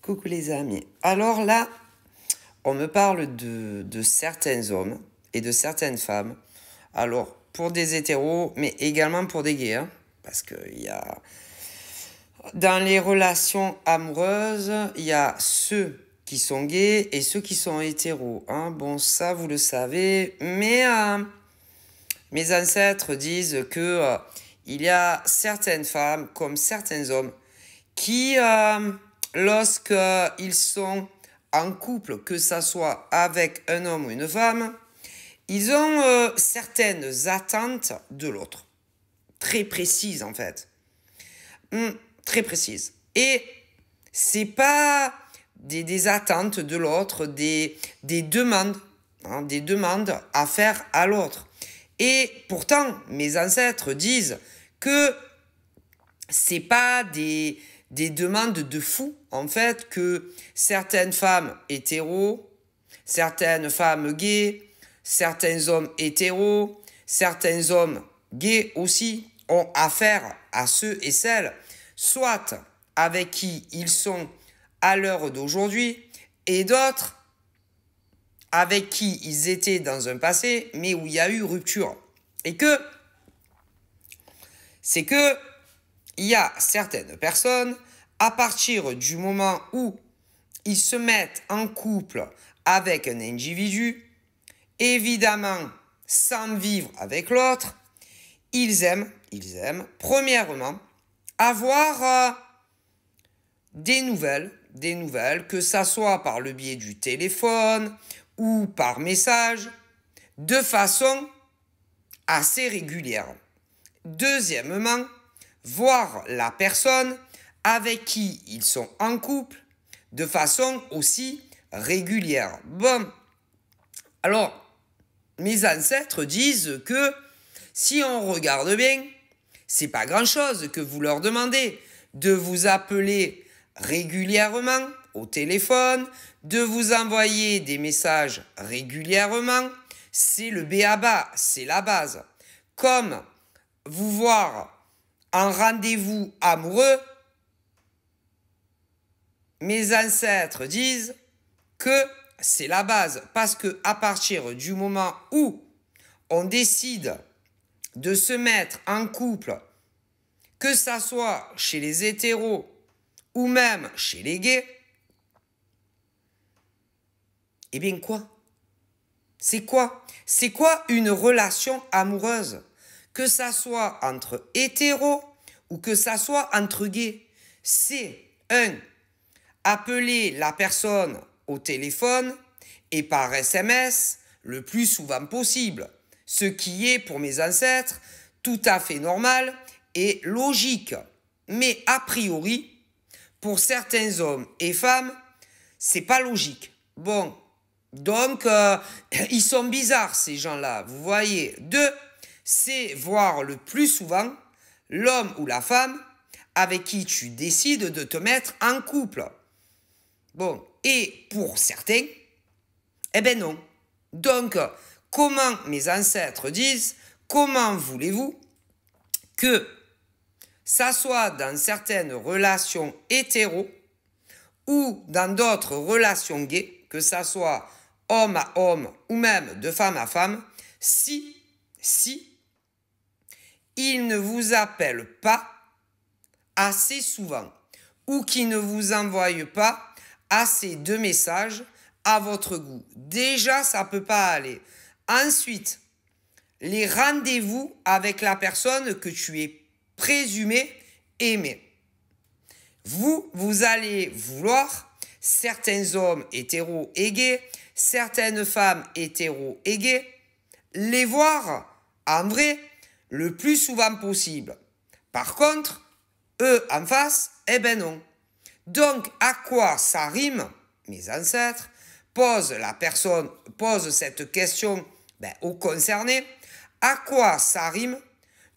Coucou les amis. Alors là, on me parle de certains hommes et de certaines femmes. Alors, pour des hétéros, mais également pour des gays. Parce qu'il y a... Dans les relations amoureuses, il y a ceux qui sont gays et ceux qui sont hétéros. Bon, ça, vous le savez. Mais mes ancêtres disent que il y a certaines femmes, comme certains hommes, qui... lorsqu'ils sont en couple, que ça soit avec un homme ou une femme, ils ont certaines attentes de l'autre. Très précises, en fait. Très précises. Et c'est pas des attentes de l'autre, des demandes, des demandes à faire à l'autre. Et pourtant, mes ancêtres disent que c'est pas des demandes de fou, en fait, que certaines femmes hétéros, certaines femmes gays, certains hommes hétéros, certains hommes gays aussi ont affaire à ceux et celles, soit avec qui ils sont à l'heure d'aujourd'hui, et d'autres avec qui ils étaient dans un passé, mais où il y a eu rupture. Et que c'est que il y a certaines personnes, à partir du moment où ils se mettent en couple avec un individu, évidemment, sans vivre avec l'autre, ils aiment, premièrement, avoir des nouvelles, que ça soit par le biais du téléphone ou par message, de façon assez régulière. Deuxièmement, voir la personne avec qui ils sont en couple de façon aussi régulière. Bon, alors, mes ancêtres disent que si on regarde bien, c'est pas grand-chose que vous leur demandez de vous appeler régulièrement au téléphone, de vous envoyer des messages régulièrement. C'est le b.a.-ba, c'est la base. Comme vous voir en rendez-vous amoureux, mes ancêtres disent que c'est la base. Parce que à partir du moment où on décide de se mettre en couple, que ça soit chez les hétéros ou même chez les gays, eh bien quoi? C'est quoi? C'est quoi une relation amoureuse? Que ça soit entre hétéros ou que ça soit entre gays, c'est appeler la personne au téléphone et par SMS le plus souvent possible, ce qui est pour mes ancêtres tout à fait normal et logique. Mais a priori, pour certains hommes et femmes, c'est pas logique. Bon, donc ils sont bizarres ces gens-là, vous voyez. Deux, c'est voir le plus souvent l'homme ou la femme avec qui tu décides de te mettre en couple. Bon, et pour certains, eh ben non. Donc, comment mes ancêtres disent, comment voulez-vous que ça soit dans certaines relations hétéros ou dans d'autres relations gays, que ça soit homme à homme ou même de femme à femme, si il ne vous appelle pas assez souvent ou qu'il ne vous envoie pas assez de messages à votre goût. Déjà, ça ne peut pas aller. Ensuite, les rendez-vous avec la personne que tu es présumé aimer. Vous allez vouloir, certains hommes hétéros et gays, certaines femmes hétéros et gays, les voir en vrai le plus souvent possible. Par contre, eux en face, eh ben non. Donc, à quoi ça rime? Mes ancêtres pose cette question aux concernés. À quoi ça rime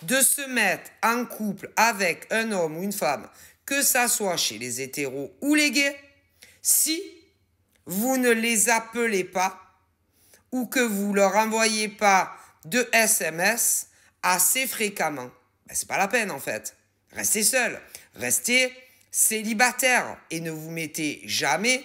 de se mettre en couple avec un homme ou une femme, que ça soit chez les hétéros ou les gays, si vous ne les appelez pas ou que vous leur envoyez pas de SMS assez fréquemment? C'est pas la peine en fait. Restez seul. Restez célibataire et ne vous mettez jamais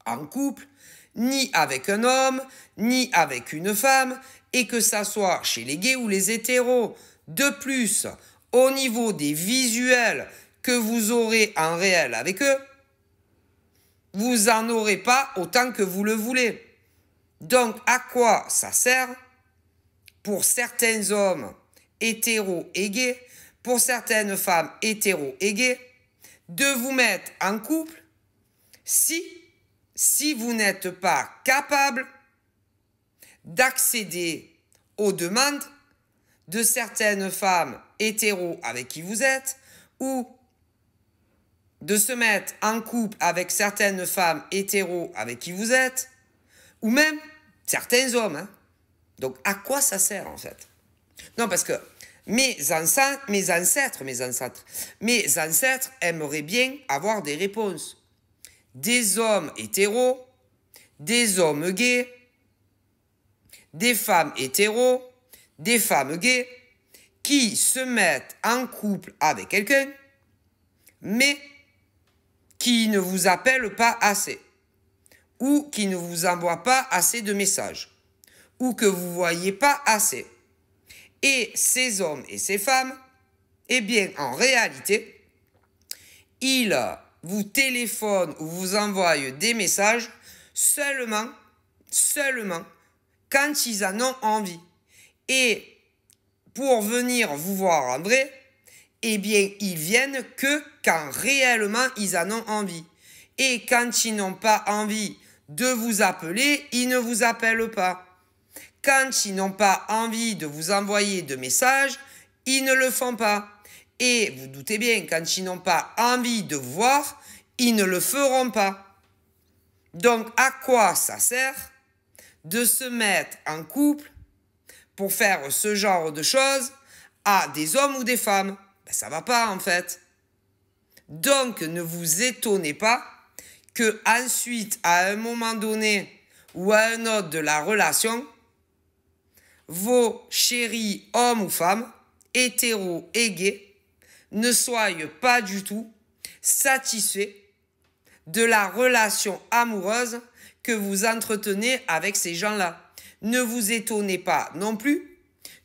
en couple, ni avec un homme, ni avec une femme, et que ça soit chez les gays ou les hétéros. De plus, au niveau des visuels que vous aurez en réel avec eux, vous n'en aurez pas autant que vous le voulez. Donc, à quoi ça sert pour certains hommes hétéros et gays, pour certaines femmes hétéros et gays, de vous mettre en couple si vous n'êtes pas capable d'accéder aux demandes de certaines femmes hétéros avec qui vous êtes, ou de se mettre en couple avec certaines femmes hétéros avec qui vous êtes, ou même certains hommes. Hein. Donc, à quoi ça sert, en fait? Non, parce que mes ancêtres aimeraient bien avoir des réponses. Des hommes hétéros, des hommes gays, des femmes hétéros, des femmes gays, qui se mettent en couple avec quelqu'un, mais qui ne vous appellent pas assez, ou qui ne vous envoient pas assez de messages, ou que vous ne voyez pas assez. Et ces hommes et ces femmes, eh bien, en réalité, ils vous téléphonent ou vous envoient des messages seulement quand ils en ont envie. Et pour venir vous voir en vrai, eh bien, ils viennent que quand réellement ils en ont envie. Et quand ils n'ont pas envie de vous appeler, ils ne vous appellent pas. Quand ils n'ont pas envie de vous envoyer de messages, ils ne le font pas. Et vous doutez bien, quand ils n'ont pas envie de vous voir, ils ne le feront pas. Donc, à quoi ça sert de se mettre en couple pour faire ce genre de choses à des hommes ou des femmes? Ben, ça va pas, en fait. Donc, ne vous étonnez pas que ensuite, à un moment donné ou à un autre de la relation, vos chéris hommes ou femmes, hétéros et gays, ne soient pas du tout satisfaits de la relation amoureuse que vous entretenez avec ces gens-là. Ne vous étonnez pas non plus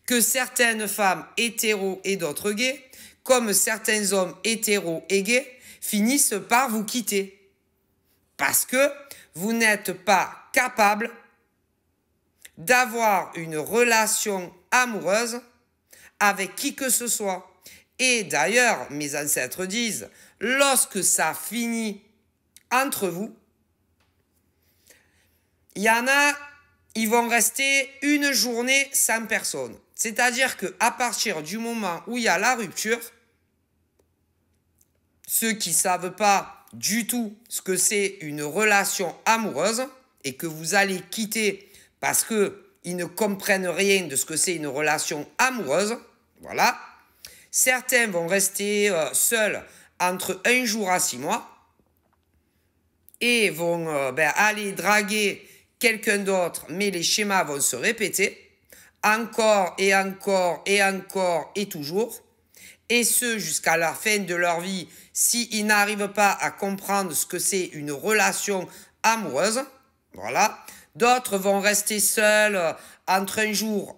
que certaines femmes hétéros et d'autres gays, comme certains hommes hétéros et gays, finissent par vous quitter. Parce que vous n'êtes pas capable d'avoir une relation amoureuse avec qui que ce soit. Et d'ailleurs, mes ancêtres disent, lorsque ça finit entre vous, il y en a, ils vont rester une journée sans personne. C'est-à-dire qu'à partir du moment où il y a la rupture, ceux qui ne savent pas du tout ce que c'est une relation amoureuse et que vous allez quitter parce qu'ils ne comprennent rien de ce que c'est une relation amoureuse, voilà. Certains vont rester seuls entre 1 jour à 6 mois et vont aller draguer quelqu'un d'autre, mais les schémas vont se répéter encore et encore et encore et toujours, et ce jusqu'à la fin de leur vie s'ils n'arrivent pas à comprendre ce que c'est une relation amoureuse. Voilà. D'autres vont rester seuls entre 1 jour,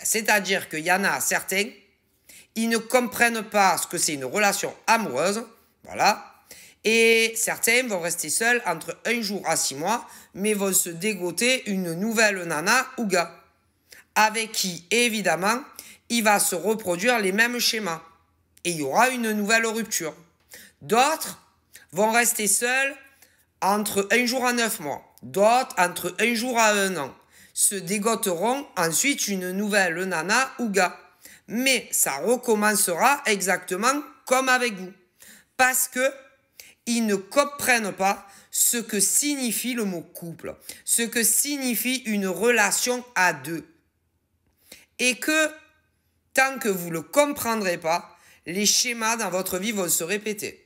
c'est-à-dire qu'il y en a certains, ils ne comprennent pas ce que c'est une relation amoureuse, voilà. Et certains vont rester seuls entre 1 jour à 6 mois, mais vont se dégoter une nouvelle nana ou gars, avec qui, évidemment, il va se reproduire les mêmes schémas. Et il y aura une nouvelle rupture. D'autres vont rester seuls entre 1 jour à 9 mois. D'autres entre 1 jour à 1 an. Se dégoteront ensuite une nouvelle nana ou gars. Mais ça recommencera exactement comme avec vous. Parce que ils ne comprennent pas ce que signifie le mot couple, ce que signifie une relation à deux. Et que, tant que vous ne le comprendrez pas, les schémas dans votre vie vont se répéter.